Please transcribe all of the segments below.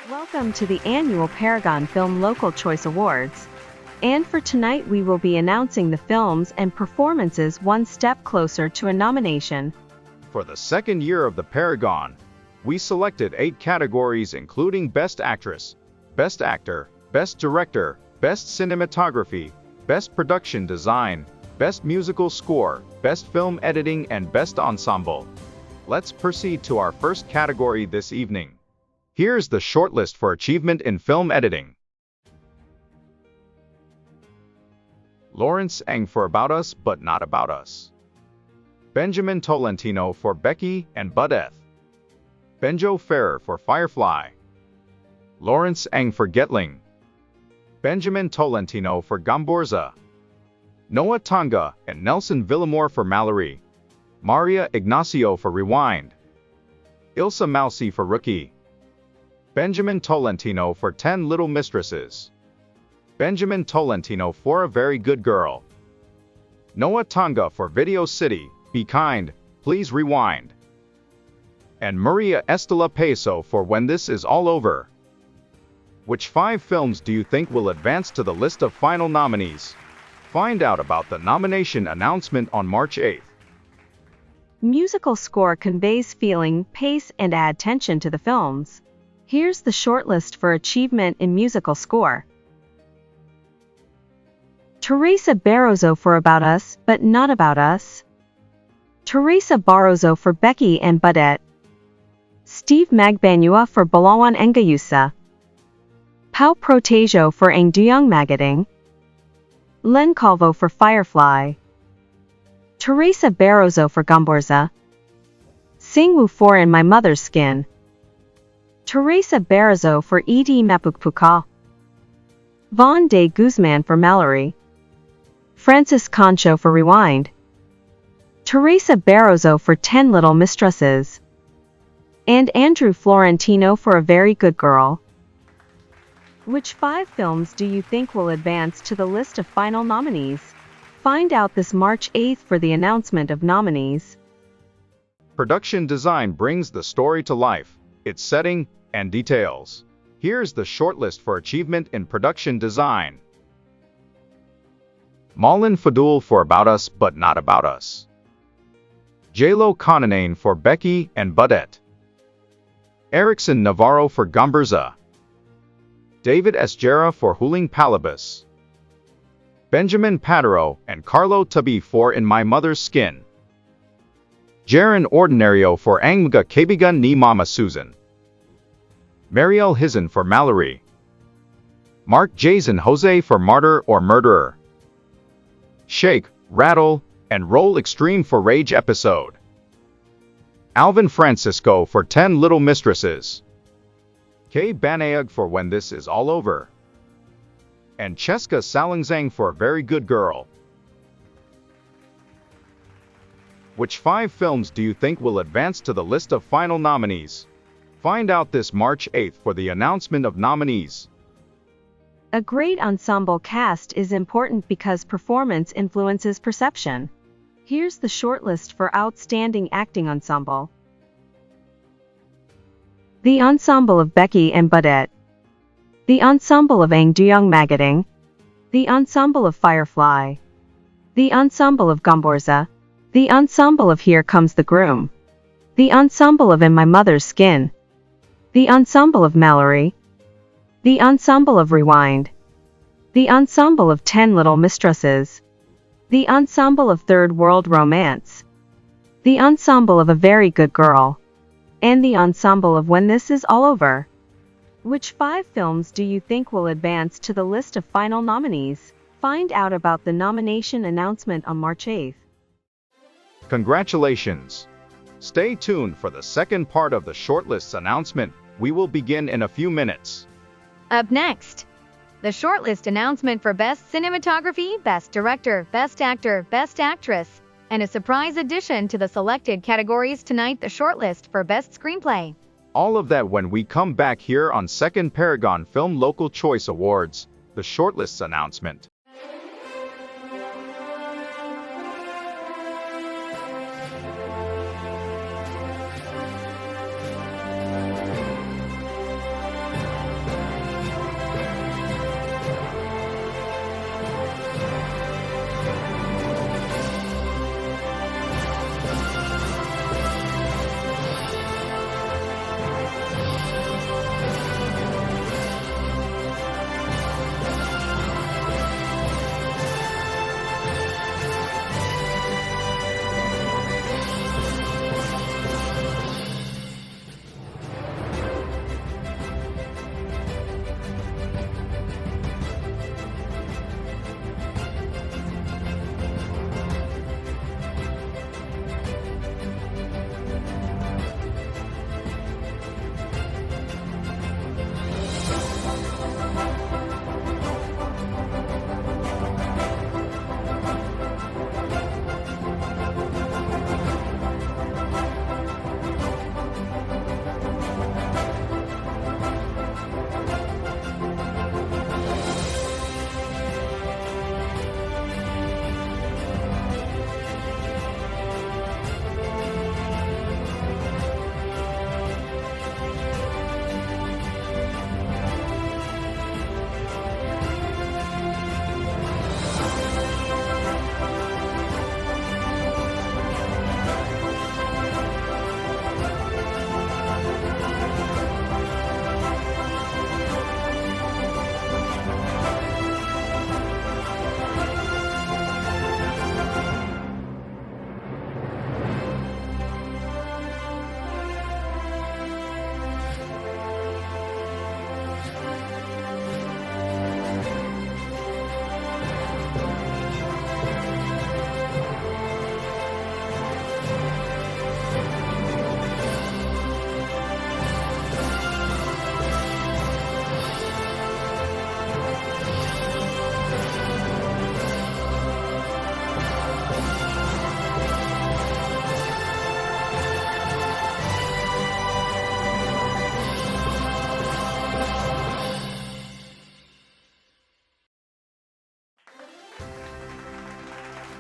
Welcome to the annual Paragon Film Local Choice Awards. And for tonight we will be announcing the films and performances one step closer to a nomination. For the second year of the Paragon, we selected 8 categories including Best Actress, Best Actor, Best Director, Best Cinematography, Best Production Design, Best Musical Score, Best Film Editing and Best Ensemble. Let's proceed to our first category this evening. Here's the shortlist for achievement in film editing. Lawrence Ng for About Us But Not About Us. Benjamin Tolentino for Becky and Budeth. Benjo Ferrer for Firefly. Lawrence Ng for Getling. Benjamin Tolentino for Gamborza. Noah Tonga and Nelson Villamore for Mallory. Maria Ignacio for Rewind. Ilsa Malsi for Rookie. Benjamin Tolentino for 10 Little Mistresses. Benjamin Tolentino for A Very Good Girl. Noah Tonga for Video City, Be Kind, Please Rewind. And Maria Estela Peso for When This Is All Over. Which 5 films do you think will advance to the list of final nominees? Find out about the nomination announcement on March 8th. Musical score conveys feeling, pace, and add tension to the films. Here's the shortlist for achievement in musical score. Teresa Barroso for About Us But Not About Us. Teresa Barroso for Becky and Budette. Steve Magbanua for Balawan Engayusa. Pau Protejo for Ang Duyong Magating. Len Calvo for Firefly. Teresa Barroso for Gamborza. Singwoo for In My Mother's Skin. Teresa Barroso for Ed Mapukpuka. Vaughn de Guzman for Mallory. Francis Concho for Rewind. Teresa Barroso for 10 Little Mistresses. And Andrew Florentino for A Very Good Girl. Which 5 films do you think will advance to the list of final nominees? Find out this March 8th for the announcement of nominees. Production design brings the story to life, its setting, and details. Here's the shortlist for achievement in production design. Malin Fadul for About Us But Not About Us. J-Lo Konanane for Becky and Budette. Erickson Navarro for Gamberza. David Esgera for Huling Palabas. Benjamin Patero and Carlo Tabi for In My Mother's Skin. Jaron Ordinario for Angmga Kabigan ni Mama Susan. Marielle Hizan for Mallory. Mark Jason Jose for Martyr or Murderer. Shake, Rattle, and Roll Extreme for Rage Episode. Alvin Francisco for 10 Little Mistresses. Kay Banayag for When This Is All Over. And Cheska Salangzang for A Very Good Girl. Which 5 films do you think will advance to the list of final nominees? Find out this March 8th for the announcement of nominees. A great ensemble cast is important because performance influences perception. Here's the shortlist for Outstanding Acting Ensemble. The Ensemble of Becky and Budette. The Ensemble of Ang Duyong Magating. The Ensemble of Firefly. The Ensemble of Gamborza. The Ensemble of Here Comes the Groom. The Ensemble of In My Mother's Skin. The Ensemble of Mallory. The Ensemble of Rewind. The Ensemble of 10 Little Mistresses. The Ensemble of Third World Romance. The Ensemble of A Very Good Girl. And the Ensemble of When This Is All Over. Which 5 films do you think will advance to the list of final nominees? Find out about the nomination announcement on March 8th. Congratulations! Stay tuned for the second part of the shortlist's announcement. We will begin in a few minutes. Up next, the shortlist announcement for Best Cinematography, Best Director, Best Actor, Best Actress, and a surprise addition to the selected categories tonight, the shortlist for Best Screenplay. All of that when we come back here on Second Paragon Film Local Choice Awards, the shortlist's announcement.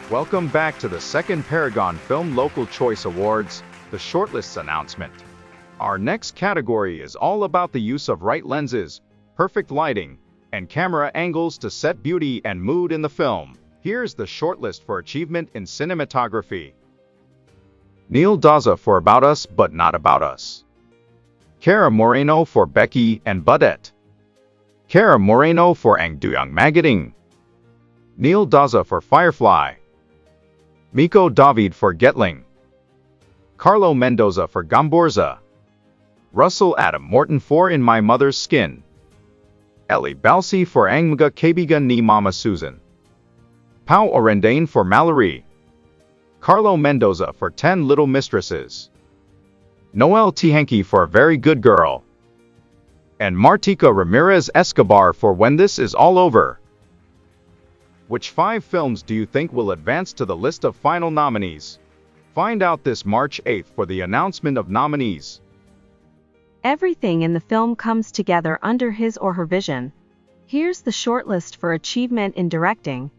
Welcome back to the second Paragon Film Local Choice Awards, the Shortlists announcement. Our next category is all about the use of right lenses, perfect lighting, and camera angles to set beauty and mood in the film. Here's the shortlist for achievement in cinematography. Neil Daza for About Us But Not About Us. Cara Moreno for Becky and Budette. Cara Moreno for Ang Duyang Magating. Neil Daza for Firefly. Miko David for Getling. Carlo Mendoza for Gamborza. Russell Adam Morton for In My Mother's Skin. Ellie Balsi for Ang Mga Kaibigan ni Mama Susan. Pau Orendain for Mallory. Carlo Mendoza for 10 Little Mistresses. Noel Tihanki for A Very Good Girl. And Martika Ramirez Escobar for When This Is All Over. Which 5 films do you think will advance to the list of final nominees? Find out this March 8th for the announcement of nominees. Everything in the film comes together under his or her vision. Here's the shortlist for achievement in directing.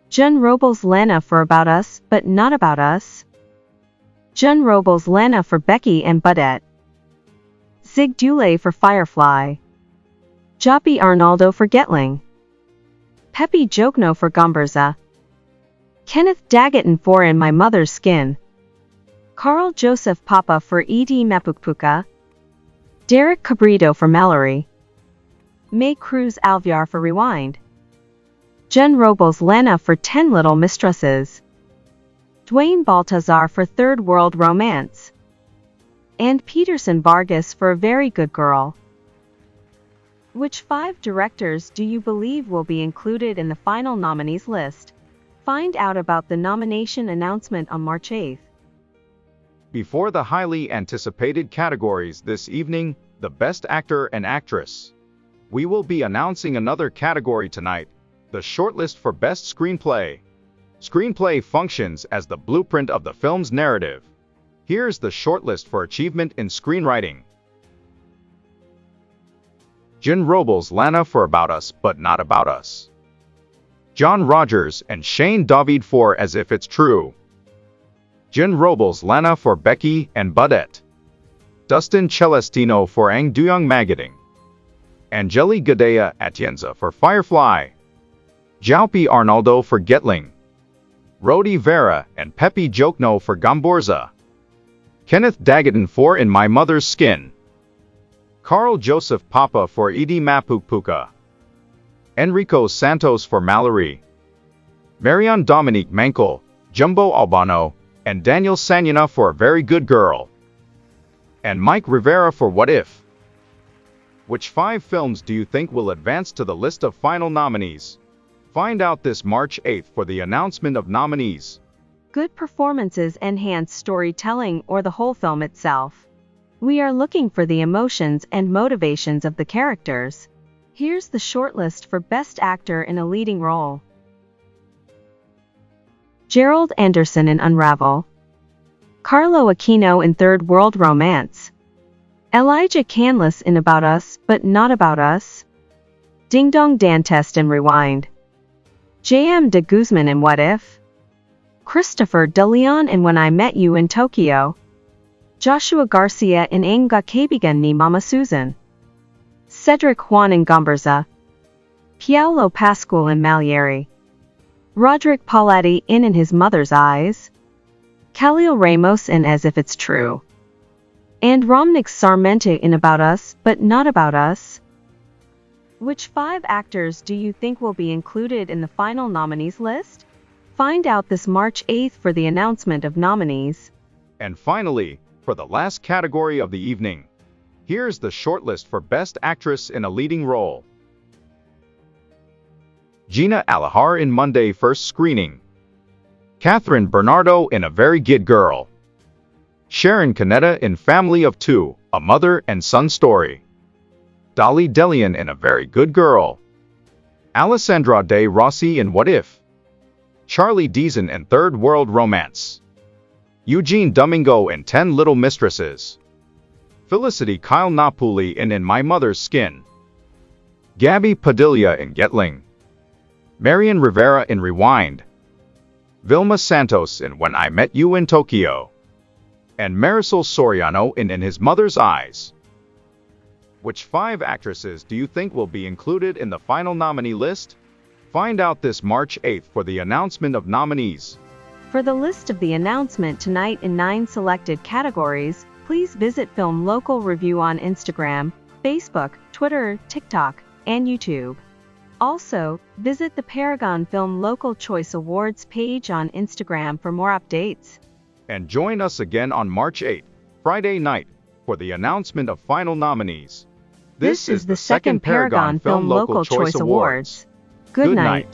Jun Robles Lana for About Us But Not About Us. Jun Robles Lana for Becky and Budette. Zig Dule for Firefly. Joppy Arnaldo for Getling. Pepe Jokno for Gomberza. Kenneth Daggeton for In My Mother's Skin. Carl Joseph Papa for E.D. Mapukpuka. Derek Cabrito for Mallory. May Cruz Alviar for Rewind. Jen Robles Lana for 10 Little Mistresses. Dwayne Baltazar for Third World Romance. And Peterson Vargas for A Very Good Girl. Which 5 directors do you believe will be included in the final nominees list? Find out about the nomination announcement on March 8th. Before the highly anticipated categories this evening, the Best Actor and Actress. We will be announcing another category tonight, the shortlist for Best Screenplay. Screenplay functions as the blueprint of the film's narrative. Here's the shortlist for achievement in screenwriting. Jun Robles Lana for About Us But Not About Us. John Rogers and Shane David for As If It's True. Jun Robles Lana for Becky and Budette. Dustin Celestino for Ang Duyang Magating. Angeli Gadea Atienza for Firefly. Joppy Arnaldo for Getling. Rodi Vera and Pepe Jokno for Gomborza. Kenneth Daggeton for In My Mother's Skin. Carl Joseph Papa for E.D. Mapukpuka. Enrico Santos for Mallory. Marian Dominique Mankel, Jumbo Albano, and Daniel Sanyana for A Very Good Girl. And Mike Rivera for What If? Which 5 films do you think will advance to the list of final nominees? Find out this March 8th for the announcement of nominees. Good performances enhance storytelling or the whole film itself. We are looking for the emotions and motivations of the characters. Here's the shortlist for Best Actor in a Leading Role. Gerald Anderson in Unravel. Carlo Aquino in Third World Romance. Elijah Canlis in About Us But Not About Us. Ding Dong Dantes in Rewind. J.M. de Guzman in What If? Christopher De Leon in When I Met You in Tokyo. Joshua Garcia in Ang Ga Kaibigan ni Mama Susan. Cedric Juan in Gomberza. Paolo Pascual in Malieri. Roderick Paulatti in His Mother's Eyes. Khalil Ramos in As If It's True. And Romnix Sarmente in About Us But Not About Us. Which 5 actors do you think will be included in the final nominees list? Find out this March 8th for the announcement of nominees. And finally, for the last category of the evening, here's the shortlist for Best Actress in a Leading Role. Gina Alahar in Monday First Screening. Catherine Bernardo in A Very Good Girl. Sharon Canetta in Family of 2, A Mother and Son Story. Dolly Delian in A Very Good Girl. Alessandra De Rossi in What If? Charlie Deason in Third World Romance. Eugene Domingo in 10 Little Mistresses. Felicity Kyle Napoli in My Mother's Skin. Gabby Padilla in Getling. Marian Rivera in Rewind, Vilma Santos in When I Met You in Tokyo, and Marisol Soriano in His Mother's Eyes. Which 5 actresses do you think will be included in the final nominee list? Find out this March 8th for the announcement of nominees. For the list of the announcement tonight in 9 selected categories, please visit Film Local Review on Instagram, Facebook, Twitter, TikTok, and YouTube. Also, visit the Paragon Film Local Choice Awards page on Instagram for more updates. And join us again on March 8th, Friday night, for the announcement of final nominees. This is the second Paragon Film Local Choice Awards. Good night.